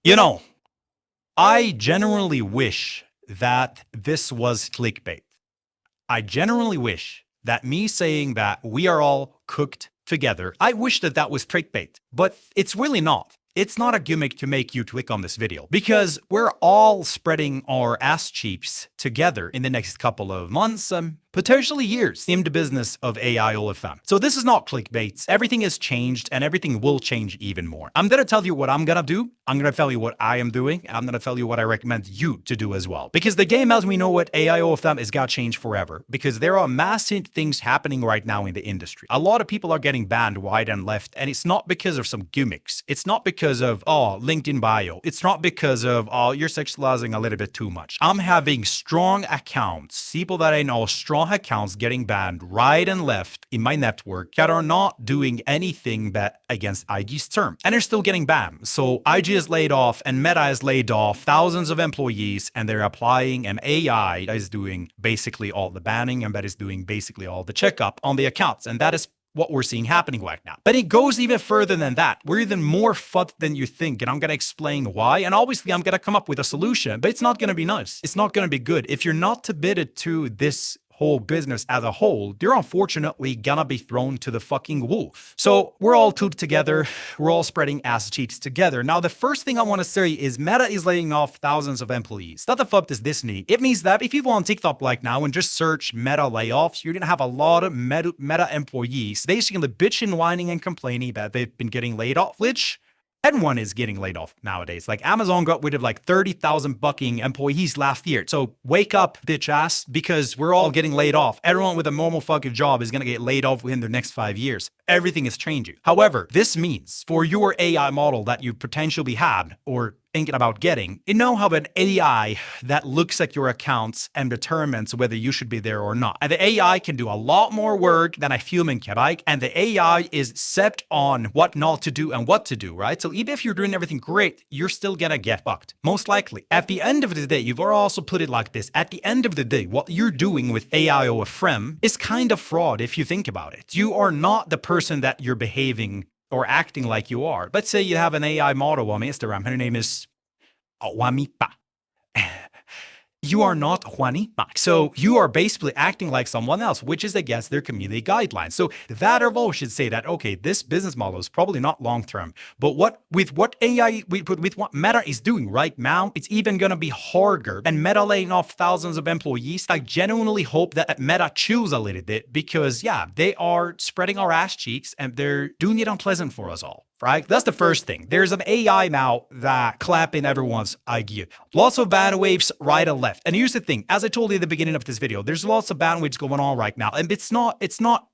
You know, I genuinely wish that this was clickbait. I genuinely wish that me saying that we are all cooked together, I wish that that was clickbait, but it's really not. It's not a gimmick to make you click on this video because we're all spreading our ass cheeks together in the next couple of months, potentially years, in the business of AI OFM. So this is not clickbait. Everything has changed and everything will change even more. I'm going to tell you what I'm going to do. I'm going to tell you what I am doing. I'm going to tell you what I recommend you to do as well. Because the game as we know it, AI OFM is going to change forever because there are massive things happening right now in the industry. A lot of people are getting banned right and left, and it's not because of some gimmicks. It's not because of, oh, LinkedIn bio. It's not because of, oh, you're sexualizing a little bit too much. I'm having strong accounts, people that I know, strong accounts getting banned right and left in my network that are not doing anything that against IG's term, and they're still getting banned. So IG is laid off and Meta has laid off thousands of employees, and they're applying an AI that is doing basically all the banning and that is doing basically all the checkup on the accounts, and that is what we're seeing happening right now. But it goes even further than that. We're even more fucked than you think, and I'm gonna explain why. And obviously, I'm gonna come up with a solution, but it's not gonna be nice. It's not gonna be good. If you're not committed to this whole business as a whole, you're unfortunately gonna be thrown to the fucking wall. So we're all together together. We're all spreading ass cheeks together. Now, the first thing I want to say is Meta is laying off thousands of employees. What the fuck does this mean? It means that if you go on TikTok like now and just search Meta layoffs, you're gonna have a lot of Meta employees basically bitching, whining, and complaining that they've been getting laid off, which everyone is getting laid off nowadays. Like Amazon got rid of like 30,000 fucking employees last year. So wake up, bitch ass, because we're all getting laid off. Everyone with a normal fucking job is going to get laid off within the next 5 years. Everything is changing. However, this means for your AI model that you potentially had or thinking about getting, you now have an AI that looks at your accounts and determines whether you should be there or not. And the AI can do a lot more work than a human can, right? And the AI is set on what not to do and what to do, right? So even if you're doing everything great, you're still gonna get fucked, most likely. At the end of the day, you've also put it like this. At the end of the day, what you're doing with AI or FREM is kind of fraud if you think about it. You are not the person that you're behaving or acting like you are. Let's say you have an AI model on Instagram. Her name is Juanita. You are not Juanita. So you are basically acting like someone else, which is against their community guidelines. So that or should say that, okay, this business model is probably not long-term, but what AI, with what Meta is doing right now, it's even going to be harder. And Meta laying off thousands of employees, I genuinely hope that Meta chews a little bit because, yeah, they are spreading our ass cheeks and they're doing it unpleasant for us all. Right? That's the first thing. There's an AI now that clapping everyone's idea. Lots of ban waves right and left. And here's the thing, as I told you at the beginning of this video, there's lots of ban waves going on right now. And it's not,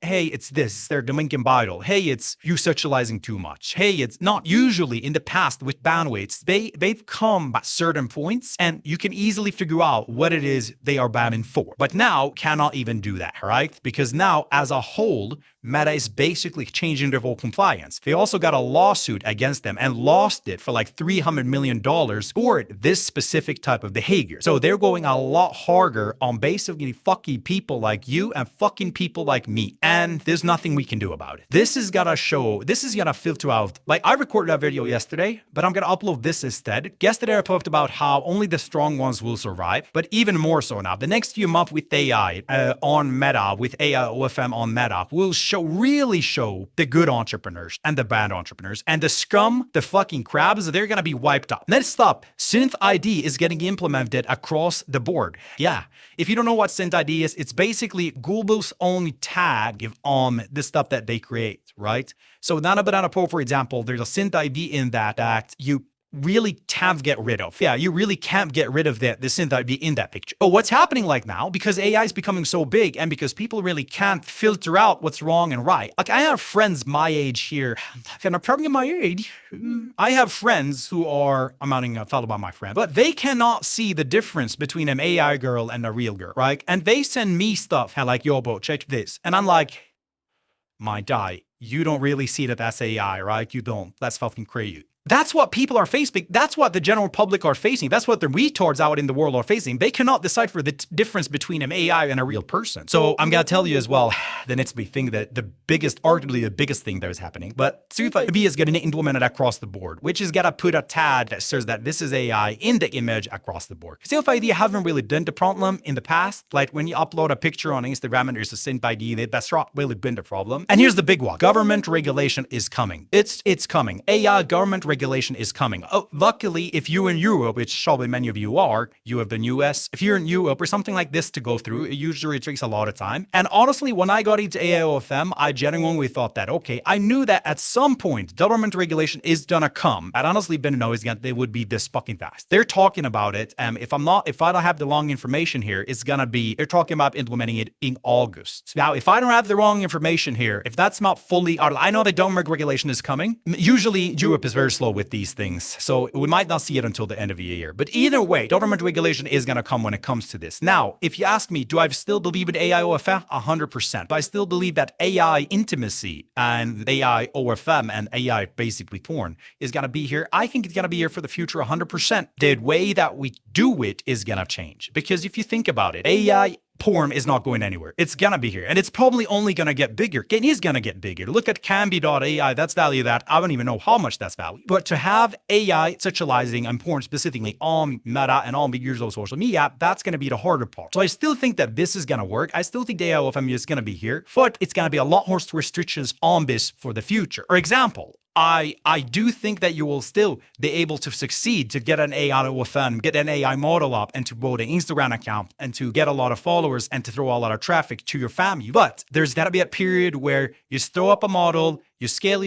hey, it's this, they're Dominican Bidle. Hey, it's you sexualizing too much. Hey, it's not. Usually in the past with ban waves, they've come at certain points and you can easily figure out what it is they are banning for. But now cannot even do that, right? Because now as a whole, Meta is basically changing their whole compliance. They also got a lawsuit against them and lost it for like $300 million for this specific type of behavior. So they're going a lot harder on basically fucking people like you and fucking people like me. And there's nothing we can do about it. This is gonna filter out. Like I recorded that video yesterday, but I'm gonna upload this instead. Yesterday I talked about how only the strong ones will survive, but even more so now. The next few months with AI on Meta, with AI OFM on Meta, will really show the good entrepreneurs and the bad entrepreneurs, and the scum, the fucking crabs, they're gonna be wiped out. Next up, Synth ID is getting implemented across the board. Yeah, if you don't know what Synth ID is, it's basically Google's own tag on the stuff that they create, right? So Nana Banana Pro, for example, there's a Synth ID in that you really can't get rid of. Yeah, you really can't get rid of the synth ID in that picture. Oh, what's happening like now, because AI is becoming so big and because people really can't filter out what's wrong and right. Like I have friends my age here, and I'm probably my age. I have friends who are, I'm not even gonna tell about my friend, but they cannot see the difference between an AI girl and a real girl, right? And they send me stuff and like, yo, bro, check this. And I'm like, my guy, you don't really see that that's AI, right? You don't. That's fucking crazy. That's what people are facing. That's what the general public are facing. That's what the retards out in the world are facing. They cannot decipher the difference between an AI and a real person. So I'm going to tell you as well, the next big thing, that arguably the biggest thing that is happening, but Sufa B is going to implement it across the board, which is going to put a tag that says that this is AI in the image across the board. Sufa ID haven't really done the problem in the past. Like when you upload a picture on Instagram and there's a synth ID, that's not really been the problem. And here's the big one. Government regulation is coming. It's coming. AI government regulation is coming. Oh, luckily, if you're in Europe, which probably many of you are, you have the US. If you're in Europe or something like this to go through, it usually takes a lot of time. And honestly, when I got into AIOFM, I genuinely thought that, okay, I knew that at some point, government regulation is gonna come. I'd honestly been knowing they would be this fucking fast. They're talking about it. If I don't have the wrong information here, they're talking about implementing it in August. Now, if I don't have the wrong information here, if that's not fully out, I know that government regulation is coming. Usually, Europe is very slow with these things, so we might not see it until the end of the year. But either way, government regulation is going to come when it comes to this. Now, if you ask me, do I still believe in AI OFM? 100%. But I still believe that AI intimacy and AI OFM and AI basically porn is going to be here. I think it's going to be here for the future 100%. The way that we do it is going to change. Because if you think about it, AI porn is not going anywhere. It's gonna be here. And it's probably only gonna get bigger. It is gonna get bigger. Look at Canby.ai. That's value that. I don't even know how much that's value. But to have AI sexualizing and porn specifically on Meta and on big users of social media, that's gonna be the harder part. So I still think that this is gonna work. I still think the AIOFM is gonna be here, but it's gonna be a lot more restrictions on this for the future. For example, I do think that you will still be able to succeed to get an AI OFM, get an AI model up, and to build an Instagram account, and to get a lot of followers, and to throw a lot of traffic to your family. But there's got to be a period where you throw up a model, you scale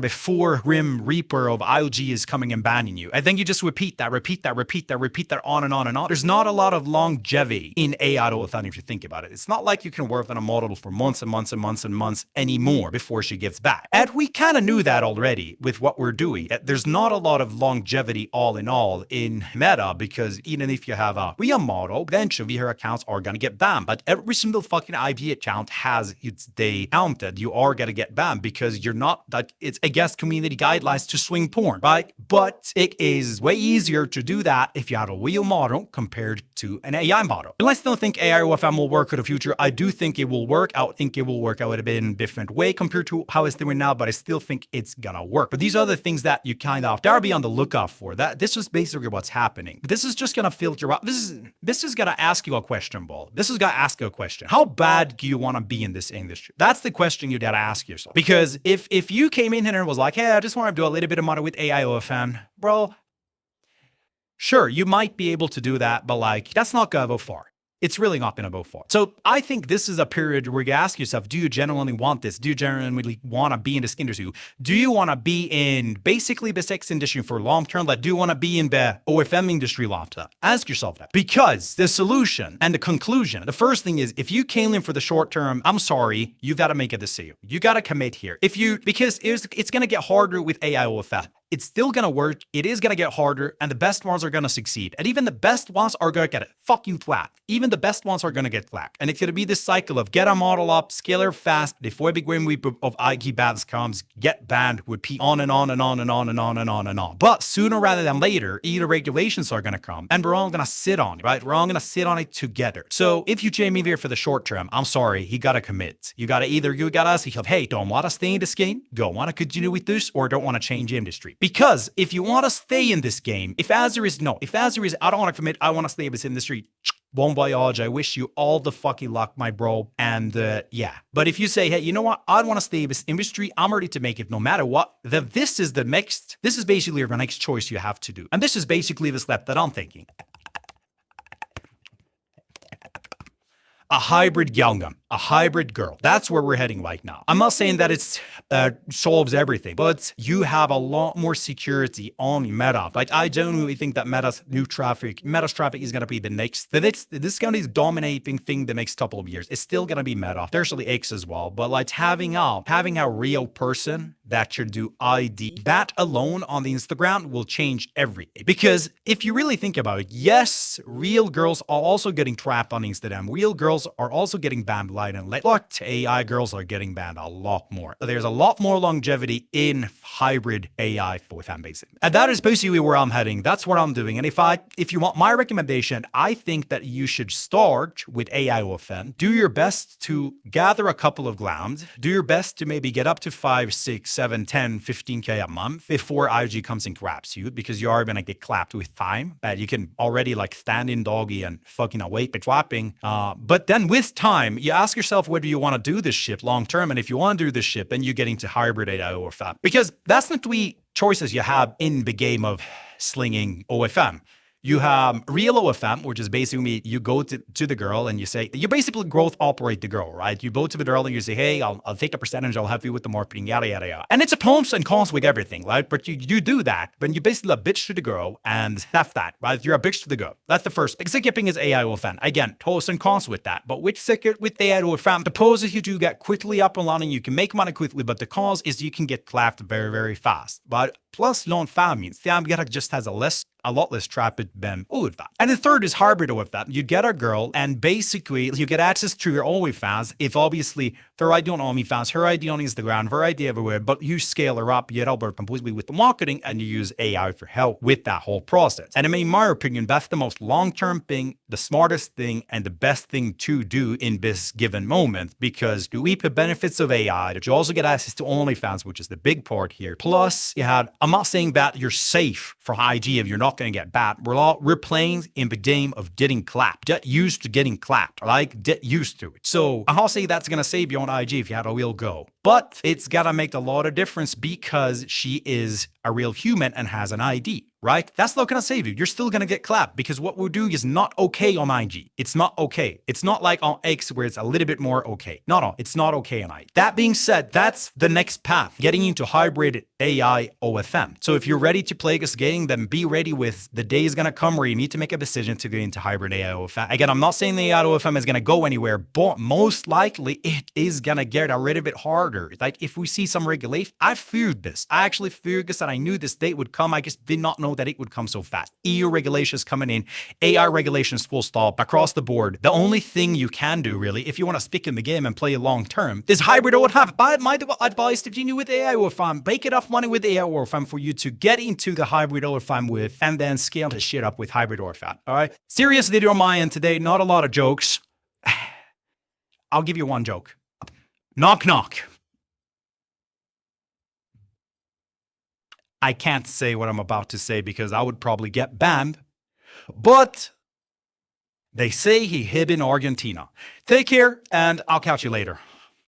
before Grim Reaper of IOG is coming and banning you. I think you just repeat that on and on and on. There's not a lot of longevity in AI OFM if you think about it. It's not like you can work on a model for months and months and months and months anymore before she gives back. And we kind of knew that already with what we're doing. There's not a lot of longevity all in all in Meta, because even if you have a real model, eventually your accounts are going to get banned. But every single fucking IP account has its day counted. You are going to get banned because you're not, that it's against community guidelines to swing porn, right? But it is way easier to do that if you have a real model compared to an AI model. And I still think AI OFM will work for the future. I do think it will work out. I think it will work out in a bit in a different way compared to how it's doing now, but I still think it's gonna work. But these are the things that you kind of gotta be on the lookout for. This is basically what's happening. This is just gonna filter out. This is gonna ask you a question, Ball. This is gonna ask you a question. How bad do you want to be in this industry? That's the question you gotta ask yourself. Because if you came in here and was like, hey, I just want to do a little bit of money with AI OFM, bro, sure, you might be able to do that, but like, that's not gonna go far. It's really not going to go far. So I think this is a period where you ask yourself, do you genuinely want this? Do you genuinely want to be in this industry? Do you want to be in basically the sex industry for long term? Like, do you want to be in the OFM industry long term? Ask yourself that. Because the solution and the conclusion, the first thing is, if you came in for the short term, I'm sorry, you got to make a decision. You got to commit here. Because it's going to get harder with AI OFM. It's still going to work. It is going to get harder, and the best ones are going to succeed. And even the best ones are going to get it fucking flat. Even the best ones are going to get flat. And it's going to be this cycle of get a model up, scale her fast, before big grim week of IG bans comes, get banned, repeat on and on and on and on and on and on and on. But sooner rather than later, either regulations are going to come, and we're all going to sit on it, right? We're all going to sit on it together. So if you Jamie here for the short term, I'm sorry, you got to commit. You got to ask yourself, hey, don't want to stay in this game? Don't want to continue with this, or don't want to change industry? Because if you want to stay in this game, if answer is no, if answer is I don't want to commit, I want to stay in this industry, bon voyage, I wish you all the fucking luck, my bro. And yeah. But if you say, hey, you know what? I want to stay in this industry, I'm ready to make it no matter what. This is basically the next choice you have to do. And this is basically the step that I'm thinking. A hybrid Galgam, a hybrid girl. That's where we're heading right now. I'm not saying that it solves everything, but you have a lot more security on Meta. Like, I genuinely think that Meta's traffic is going to be this is going to be the dominating thing the next couple of years. It's still going to be Meta. There's the X as well, but like having a real person that you do ID. That alone on the Instagram will change everything. Because if you really think about it, yes, real girls are also getting trapped on Instagram. Real girls are also getting banned light and late. But AI girls are getting banned a lot more. There's a lot more longevity in hybrid AI for fan basically. And that is basically where I'm heading. That's what I'm doing. And if you want my recommendation, I think that you should start with AI OFM. Do your best to gather a couple of glams. Do your best to maybe get up to 5, 6, 7, 10, 15K a month before IG comes and grabs you, because you are going to get clapped with time. You can already like stand in doggy and fucking await by dropping. But then with time, you ask yourself whether you want to do this shit long term. And if you want to do this shit, then you get into hybrid AI OFM, because that's the three choices you have in the game of slinging OFM. You have real OFM, which is basically you go to the girl and you say, you basically growth operate the girl, right? You go to the girl and you say, hey, I'll take a percentage, I'll help you with the marketing, yada, yada, yada. And it's a pros and cons with everything, right? But you do that, but you basically a bitch to the girl, and that's that, right? You're a bitch to the girl. That's the first thing. Skipping is AI OFM. Again, pros and cons with that. But with AI OFM, the pros is you do get quickly up and running, you can make money quickly, but the cons is you can get clapped very, very fast. But plus non-fam means fam just has a lot less traffic than OnlyFans. And the third is hybrid OnlyFans. You get a girl and basically you get access to your OnlyFans if obviously their ID on OnlyFans, her ID on Instagram, her ID everywhere, but you scale her up, you help her completely with the marketing, and you use AI for help with that whole process. And in my opinion, that's the most long-term thing, the smartest thing, and the best thing to do in this given moment, because you reap the benefits of AI, that you also get access to OnlyFans, which is the big part here. Plus, I'm not saying that you're safe for IG if you're not going to get banned. We're playing in the game of getting clapped. Get used to getting clapped. Like, get used to it. So I'll say that's going to save you on IG if you had a real go. But it's got to make a lot of difference because she is a real human and has an ID, right? That's not going to save you. You're still going to get clapped because what we're doing is not okay on IG. It's not okay. It's not like on X where it's a little bit more okay. No, it's not okay on IG. That being said, that's the next path, getting into hybrid AI OFM. So if you're ready to play this game, then be ready with the day is going to come where you need to make a decision to get into hybrid AI OFM. Again, I'm not saying the AI OFM is going to go anywhere, but most likely it is going to get a little bit harder. Like if we see some regulation, I feared this. I actually feared this and I knew this date would come. I just did not know that it would come so fast. EU regulations coming in, AI regulations full stop across the board. The only thing you can do really, if you want to stick in the game and play long term, is hybrid OFM. My advice to you with AI OFM, make enough money with AI OFM for you to get into the hybrid OFM with, and then scale the shit up with hybrid OFM. All right. Serious video on my end today. Not a lot of jokes. I'll give you one joke. Knock, knock. I can't say what I'm about to say because I would probably get banned, but they say he hid in Argentina. Take care, and I'll catch you later.